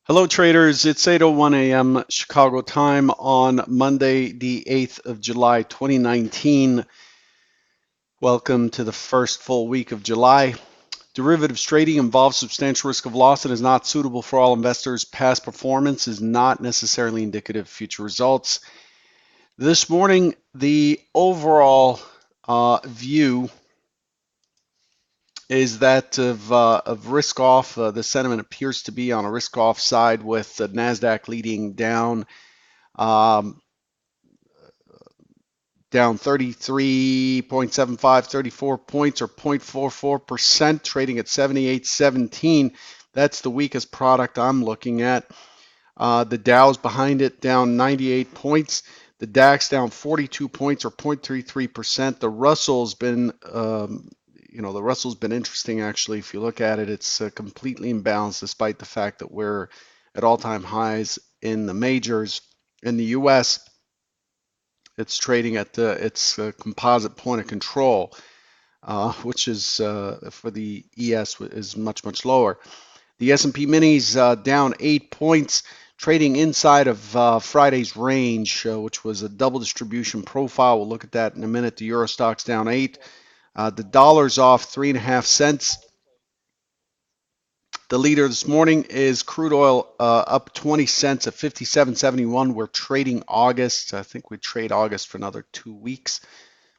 Hello, traders. It's 8:01 a.m. Chicago time on Monday, the 8th of July, 2019. Welcome to the first full week of July. Derivatives trading involves substantial risk of loss and is not suitable for all investors. Past performance is not necessarily indicative of future results. This morning, the overall view is that of risk off. The sentiment appears to be on a risk off side with the NASDAQ leading down. Um, Down 33.75, 34 points or 0.44%, trading at 78.17. That's the weakest product I'm looking at. The Dow's behind it, down 98 points. The DAX down 42 points or 0.33%. The Russell's been, the Russell's been interesting actually. If you look at it, it's completely imbalanced despite the fact that we're at all-time highs in the majors. In the U.S., it's trading at its composite point of control, which is for the ES is much lower. The S&P minis down 8 points, trading inside of Friday's range, which was a double distribution profile. We'll look at that in a minute. The Euro Stoxx down 8. The dollar's off 3.5 cents. The leader this morning is crude oil up 20 cents at 57.71. We're trading August. I think we trade August for another 2 weeks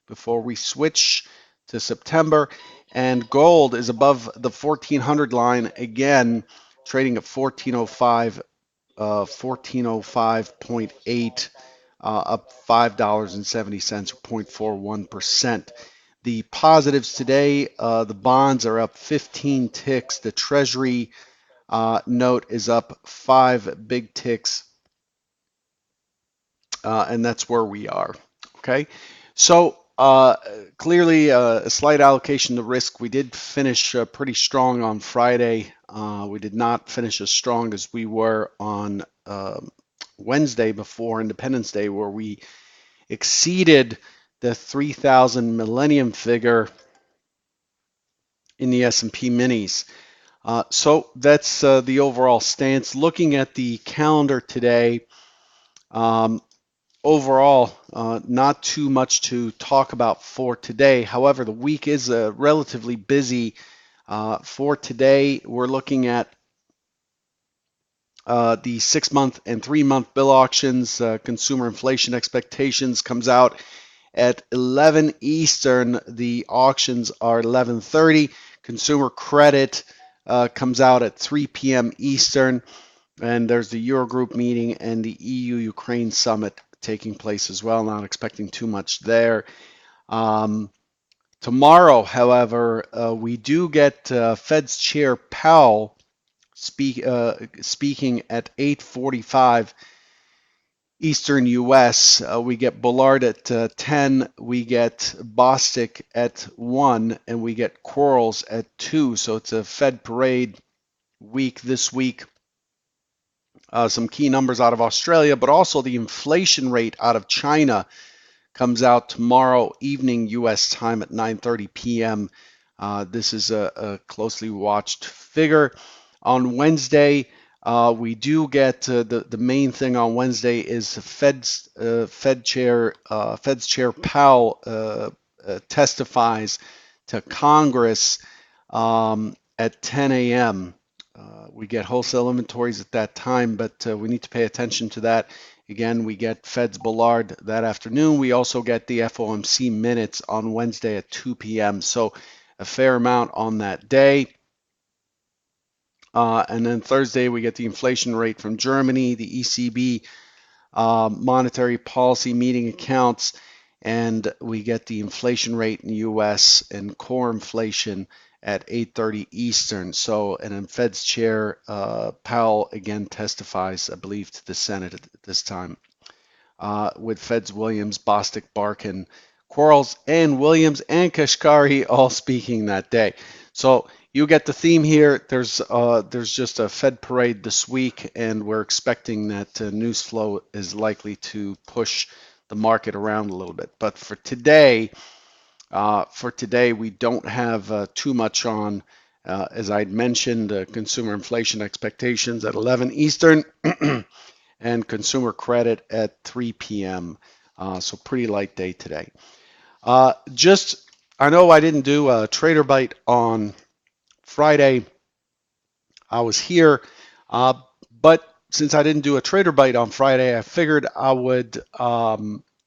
before we switch to September. And gold is above the 1400 line again, trading at 1405, 1405.8, up $5.70, 0.41%. The positives today, the bonds are up 15 ticks. The Treasury note is up 5 big ticks, and that's where we are. Okay, so clearly a slight allocation to risk. We did finish pretty strong on Friday. We did not finish as strong as we were on Wednesday before Independence Day, where we exceeded the 3,000 millennium figure in the S&P minis. So that's the overall stance. Looking at the calendar today, um, overall, not too much to talk about for today. However, the week is relatively busy. For today, we're looking at the 6-month and 3-month bill auctions. Consumer inflation expectations comes out at 11 Eastern. The auctions are 11:30. Consumer credit comes out at 3 p.m. Eastern. And there's the Eurogroup meeting and the EU-Ukraine summit taking place as well. Not expecting too much there. Tomorrow, however, we do get Fed's Chair Powell speaking at 8:45 Eastern U.S. We get Bullard at 10, we get Bostic at 1, and we get Quarles at 2. So it's a Fed parade week this week. Some key numbers out of Australia, but also the inflation rate out of China comes out tomorrow evening U.S. time at 9:30 p.m. This is a closely watched figure. On Wednesday, we do get the main thing on Wednesday is Fed's Chair Powell testifies to Congress at 10 a.m. We get wholesale inventories at that time, but we need to pay attention to that. Again, we get Fed's Bullard that afternoon. We also get the FOMC minutes on Wednesday at 2 p.m. So a fair amount on that day. And then Thursday, we get the inflation rate from Germany, the ECB monetary policy meeting accounts, and we get the inflation rate in the U.S. and core inflation at 8:30 Eastern. So, and then Fed's Chair Powell again testifies, I believe, to the Senate at this time, with Fed's Williams, Bostic, Barkin, Quarles, and Williams and Kashkari all speaking that day. So you get the theme here. There's just a Fed parade this week, and we're expecting that news flow is likely to push the market around a little bit. But for today, we don't have too much on As I'd mentioned, consumer inflation expectations at 11 Eastern and consumer credit at 3 p.m. So pretty light day today. Just, I know I didn't do a Trader Bite on Friday. I was here, uh, but since I didn't do a Trader Bite on Friday, I figured I would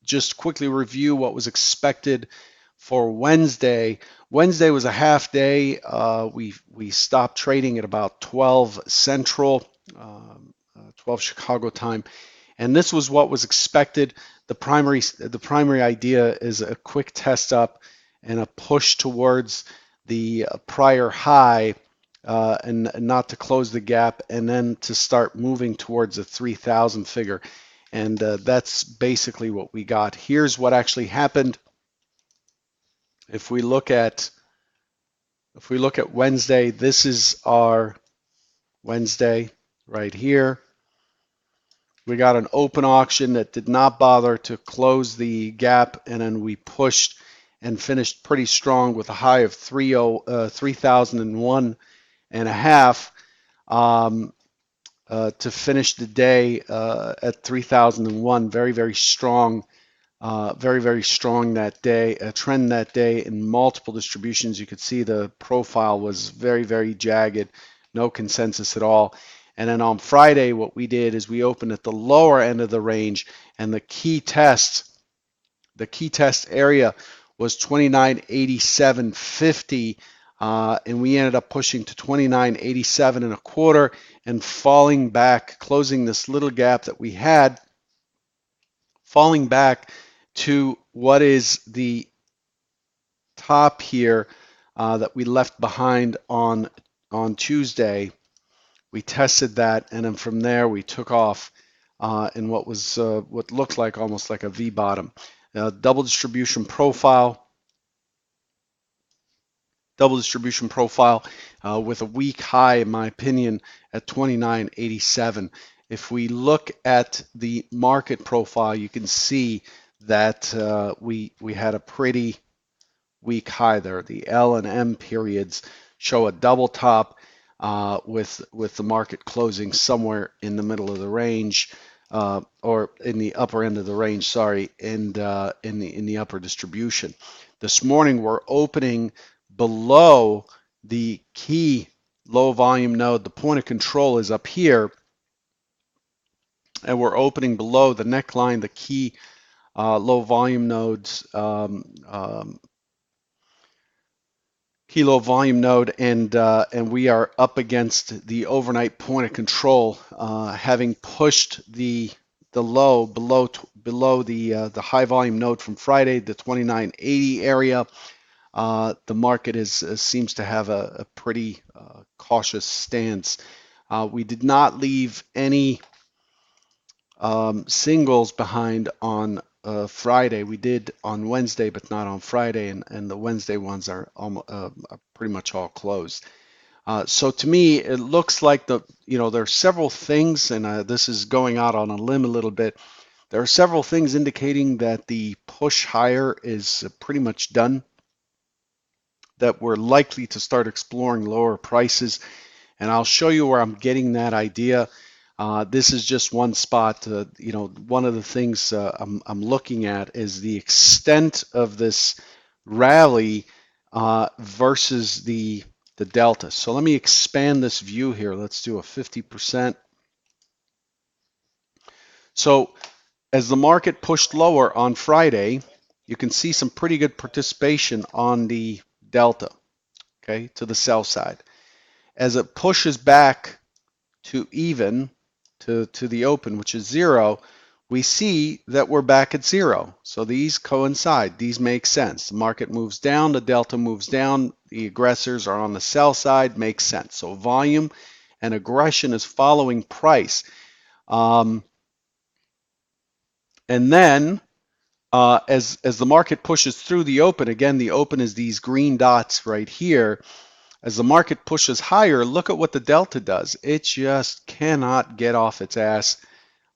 just quickly review what was expected for Wednesday. Wednesday was a half day. We stopped trading at about 12 Central, 12 Chicago time, and this was what was expected. The primary idea is a quick test up and a push towards the prior high, and not to close the gap, and then to start moving towards a 3,000 figure. And that's basically what we got. Here's what actually happened. If we look at Wednesday, this is our Wednesday right here. We got an open auction that did not bother to close the gap, and then we pushed and finished pretty strong with a high of 3,001 and a half, to finish the day at 3,001. Very, very strong. Very, very strong that day, a trend that day in multiple distributions. You could see the profile was very, very jagged, no consensus at all. And then on Friday, what we did is we opened at the lower end of the range, and the key test area was 29.8750, and we ended up pushing to 29.87 and a quarter and falling back, closing this little gap that we had, falling back to what is the top here, that we left behind on Tuesday. We tested that, and then from there we took off in what was what looked like almost like a V bottom. Double distribution profile. With a weak high, in my opinion, at 29.87. If we look at the market profile, you can see that we had a pretty weak high there. The L and M periods show a double top, with the market closing somewhere in the middle of the range, or in the upper end of the range, sorry, and in the upper distribution. This morning we're opening below the key low volume node. The point of control is up here, and we're opening below the neckline, the key low volume nodes, kilo volume node, and we are up against the overnight point of control, having pushed the low below the high volume node from Friday, the 2980 area. The market seems to have a pretty cautious stance. We did not leave any singles behind on Friday. We did on Wednesday, but not on Friday, and the Wednesday ones are pretty much all closed. So to me, it looks like there are several things, and this is going out on a limb a little bit. There are several things indicating that the push higher is pretty much done, that we're likely to start exploring lower prices, and I'll show you where I'm getting that idea. This is just one spot. One of the things I'm looking at is the extent of this rally versus the delta. So let me expand this view here. Let's do a 50%. So as the market pushed lower on Friday, you can see some pretty good participation on the delta, okay, to the sell side. As it pushes back to even, to the open, which is 0, we see that we're back at 0. So these coincide. These make sense. The market moves down, the delta moves down, the aggressors are on the sell side, makes sense. So volume and aggression is following price. And then as the market pushes through the open, again, the open is these green dots right here. As the market pushes higher, look at what the delta does. It just cannot get off its ass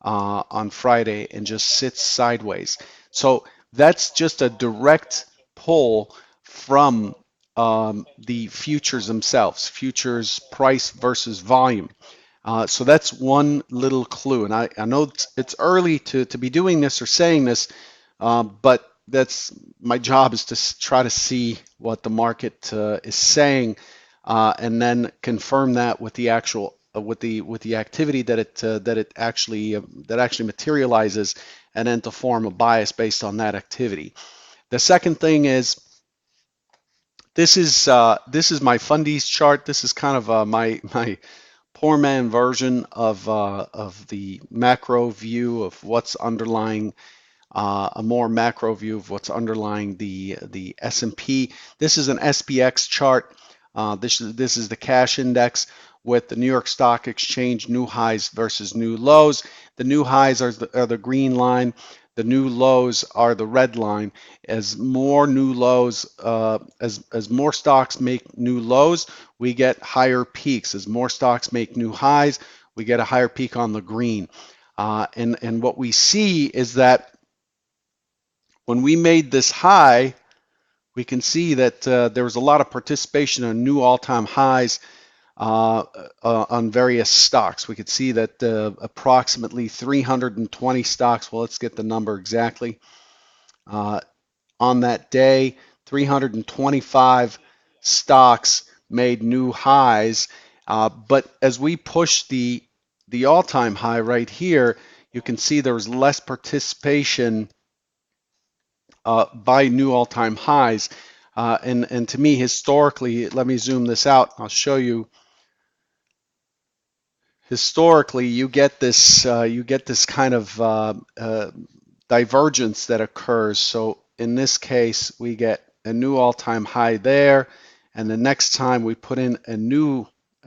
on Friday and just sits sideways. So that's just a direct pull from the futures themselves, futures price versus volume. So that's one little clue. And I know it's early to be doing this or saying this, but that's my job is to try to see what the market is saying, and then confirm that with the actual with the activity that actually materializes, and then to form a bias based on that activity. The second thing is this is my fundies chart. This is kind of my poor man version of the macro view of what's underlying, a more macro view of what's underlying the S&P. This is an SPX chart. This is the cash index with the New York Stock Exchange new highs versus new lows. The new highs are the green line. The new lows are the red line. As more new lows, as more stocks make new lows, we get higher peaks. As more stocks make new highs, we get a higher peak on the green. And what we see is that when we made this high, we can see that there was a lot of participation on new all-time highs on various stocks. We could see that approximately 320 stocks, well, let's get the number exactly, uh, on that day, 325 stocks made new highs. But as we push the all-time high right here, you can see there was less participation by new all-time highs. And to me, historically, let me zoom this out. I'll show you. Historically, you get this kind of divergence that occurs. So in this case, we get a new all-time high there, and the next time we put in a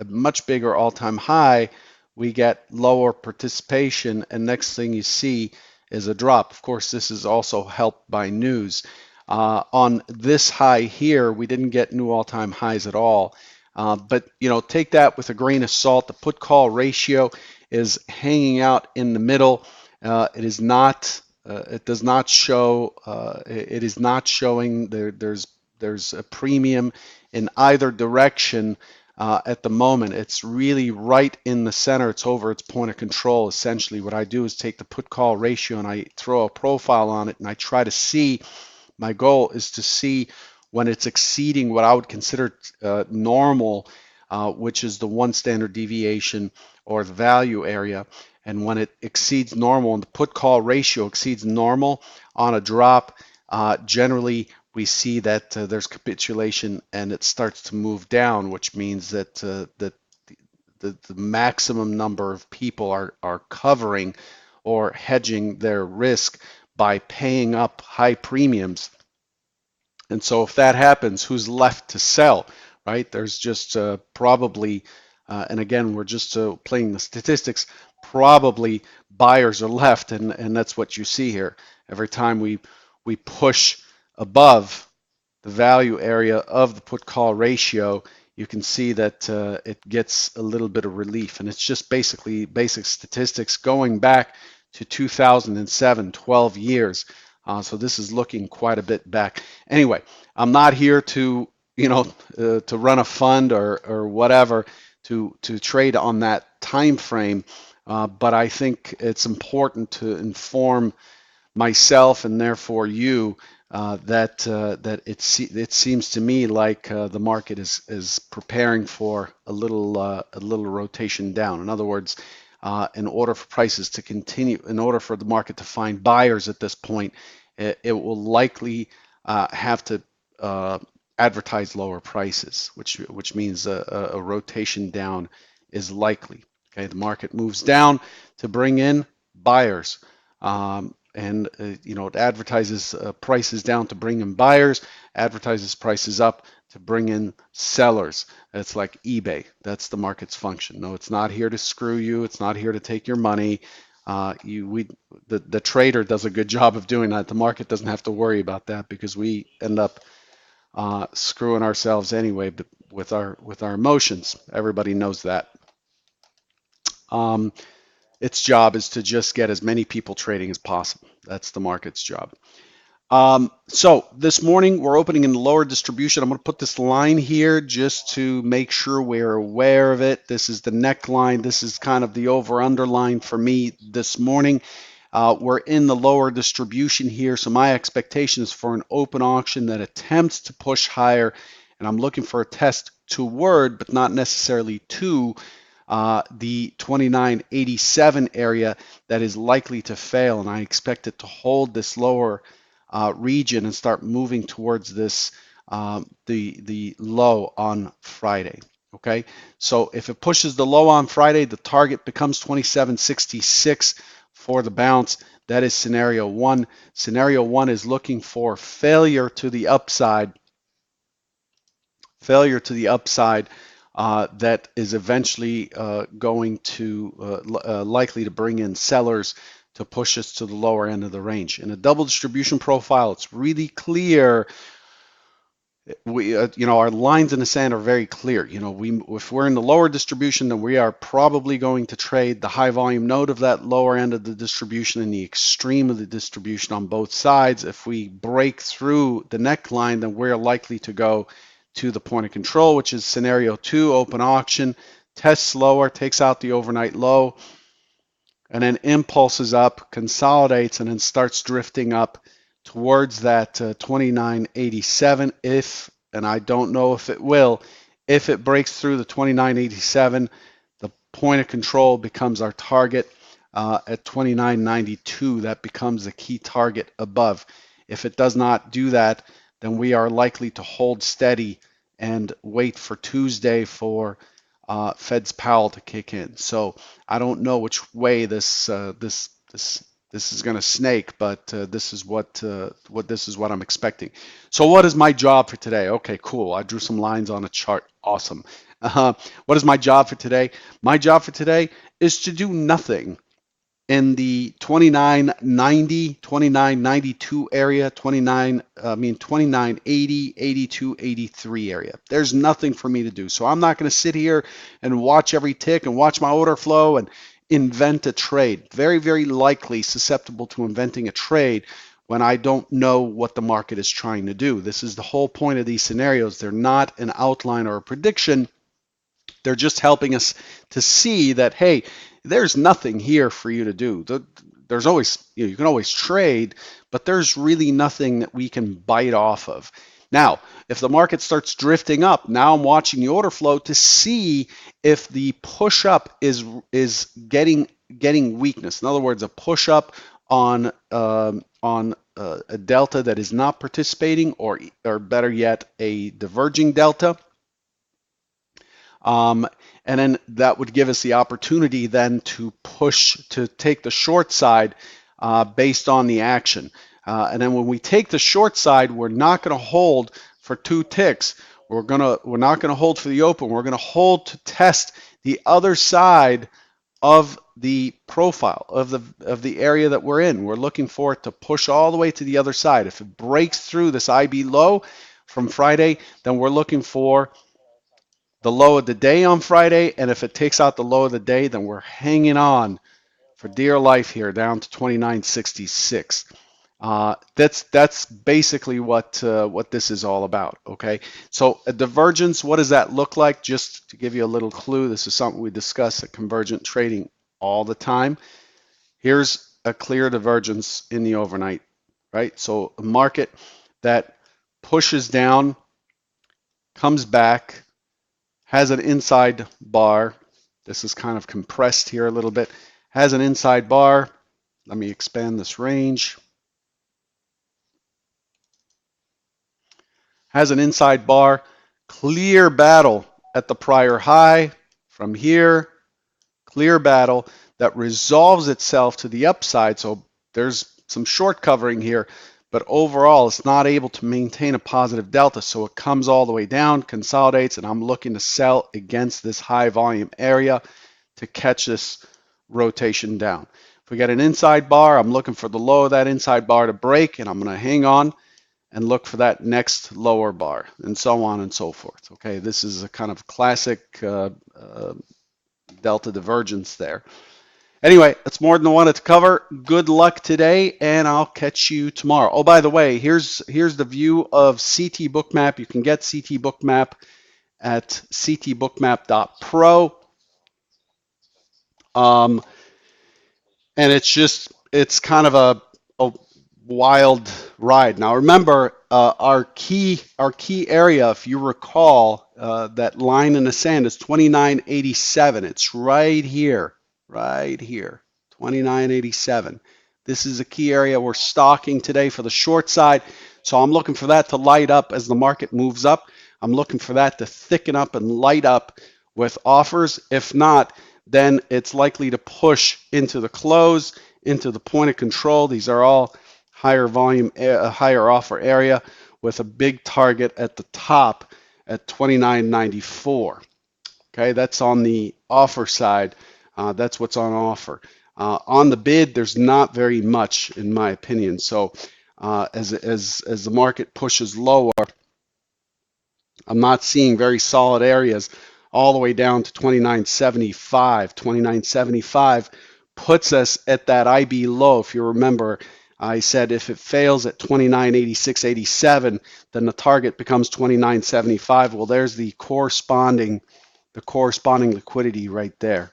much bigger all-time high, we get lower participation, and next thing you see is a drop. Of course, this is also helped by news. On this high here, we didn't get new all-time highs at all. But take that with a grain of salt. The put-call ratio is hanging out in the middle. It is not. It does not show. It is not showing there's a premium in either direction at the moment. It's really right in the center. It's over its point of control. Essentially, what I do is take the put-call ratio and I throw a profile on it, and I try to see. My goal is to see when it's exceeding what I would consider normal, which is the one standard deviation or the value area. And when it exceeds normal and the put call ratio exceeds normal on a drop, generally we see that there's capitulation and it starts to move down, which means that the maximum number of people are covering or hedging their risk by paying up high premiums. And so if that happens, who's left to sell, right? There's just probably, and again, we're just playing the statistics, probably buyers are left, and that's what you see here. Every time we push above the value area of the put call ratio, you can see that it gets a little bit of relief. And it's just basically basic statistics going back to 2007, 12 years. So this is looking quite a bit back. Anyway, I'm not here to, to run a fund or whatever to trade on that time frame. But I think it's important to inform myself and therefore you that it seems to me like the market is preparing for a little rotation down. In other words, in order for prices to continue, in order for the market to find buyers at this point, it will likely have to advertise lower prices, which means a rotation down is likely. Okay, the market moves down to bring in buyers. And it advertises prices down to bring in buyers, advertises prices up to bring in sellers. It's like eBay. That's the market's function. No, it's not here to screw you. It's not here to take your money. The trader does a good job of doing that. The market doesn't have to worry about that because we end up screwing ourselves anyway, but with our emotions. Everybody knows that. Its job is to just get as many people trading as possible. That's the market's job. So this morning we're opening in the lower distribution. I'm going to put this line here just to make sure we're aware of it. This is the neckline. This is kind of the over-under line for me this morning. We're in the lower distribution here, so my expectation is for an open auction that attempts to push higher, and I'm looking for a test toward, but not necessarily to, the 2987 area that is likely to fail, and I expect it to hold this lower region and start moving towards this the low on Friday. Okay, so if it pushes the low on Friday, the target becomes 2766 for the bounce. That is scenario one. Scenario one is looking for failure to the upside, that is eventually going to likely to bring in sellers to push us to the lower end of the range. In a double distribution profile, it's really clear. Our lines in the sand are very clear. If we're in the lower distribution, then we are probably going to trade the high volume node of that lower end of the distribution and the extreme of the distribution on both sides. If we break through the neckline, then we're likely to go to the point of control, which is scenario two, open auction, tests lower, takes out the overnight low, and then impulses up, consolidates, and then starts drifting up towards that 2987 if, and I don't know if it will, if it breaks through the 2987, the point of control becomes our target at 2992. That becomes the key target above. If it does not do that, then we are likely to hold steady and wait for Tuesday for Fed's Powell to kick in. So I don't know which way this is going to snake, but this is what I'm expecting. So what is my job for today? Okay, cool. I drew some lines on a chart. Awesome. What is my job for today? My job for today is to do nothing in the 2990, 2992 area, 2980, 82, 83 area. There's nothing for me to do. So I'm not going to sit here and watch every tick and watch my order flow and invent a trade. Very, very likely susceptible to inventing a trade when I don't know what the market is trying to do. This is the whole point of these scenarios. They're not an outline or a prediction. They're just helping us to see that, hey, there's nothing here for you to do. There's always, you can always trade, but there's really nothing that we can bite off of. Now, if the market starts drifting up, now I'm watching the order flow to see if the push up is getting weakness. In other words, a push up on a delta that is not participating, or better yet, a diverging delta. And then that would give us the opportunity then to push, to take the short side based on the action. And then when we take the short side, we're not going to hold for 2 ticks. We're not going to hold for the open. We're going to hold to test the other side of the profile of the area that we're in. We're looking for it to push all the way to the other side. If it breaks through this IB low from Friday, then we're looking for the low of the day on Friday, and if it takes out the low of the day, then we're hanging on for dear life here down to 29.66. That's basically what this is all about. Okay, so a divergence, what does that look like? Just to give you a little clue, this is something we discuss at Convergent Trading all the time. Here's a clear divergence in the overnight, right? So a market that pushes down, comes back, has an inside bar. This is kind of compressed here a little bit. Has an inside bar. Let me expand this range. Has an inside bar. Clear battle at the prior high. From here, clear battle that resolves itself to the upside. So there's some short covering here, but overall it's not able to maintain a positive delta. So it comes all the way down, consolidates, and I'm looking to sell against this high volume area to catch this rotation down. If we get an inside bar, I'm looking for the low of that inside bar to break, and I'm going to hang on and look for that next lower bar, and so on and so forth. Okay, this is a kind of classic delta divergence there. Anyway, that's more than I wanted to cover. Good luck today, and I'll catch you tomorrow. Oh, by the way, here's the view of CT Bookmap. You can get CT Bookmap at ctbookmap.pro. Um, and it's kind of a wild ride. Now remember, our key area, if you recall, that line in the sand is 2987. It's right here, 2987. This is a key area we're stalking today for the short side. So I'm looking for that to light up as the market moves up. I'm looking for that to thicken up and light up with offers. If not, then it's likely to push into the close, into the point of control. These are all higher volume, higher offer area with a big target at the top at 29.94. Okay, that's on the offer side. That's what's on offer. On the bid, there's not very much, in my opinion. So as the market pushes lower, I'm not seeing very solid areas all the way down to 29.75. 29.75 puts us at that IB low. If you remember, I said if it fails at 29.86.87, then the target becomes 29.75. Well, there's the corresponding liquidity right there.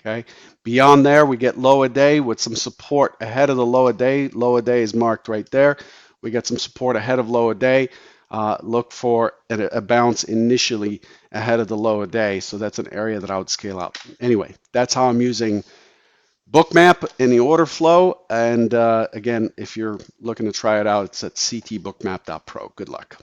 Okay. Beyond there, we get low a day with some support ahead of the low a day. Low a day is marked right there. We get some support ahead of low a day. Look for a bounce initially ahead of the low a day. So that's an area that I would scale out. Anyway, that's how I'm using Bookmap in the order flow. And again, if you're looking to try it out, it's at ctbookmap.pro. Good luck.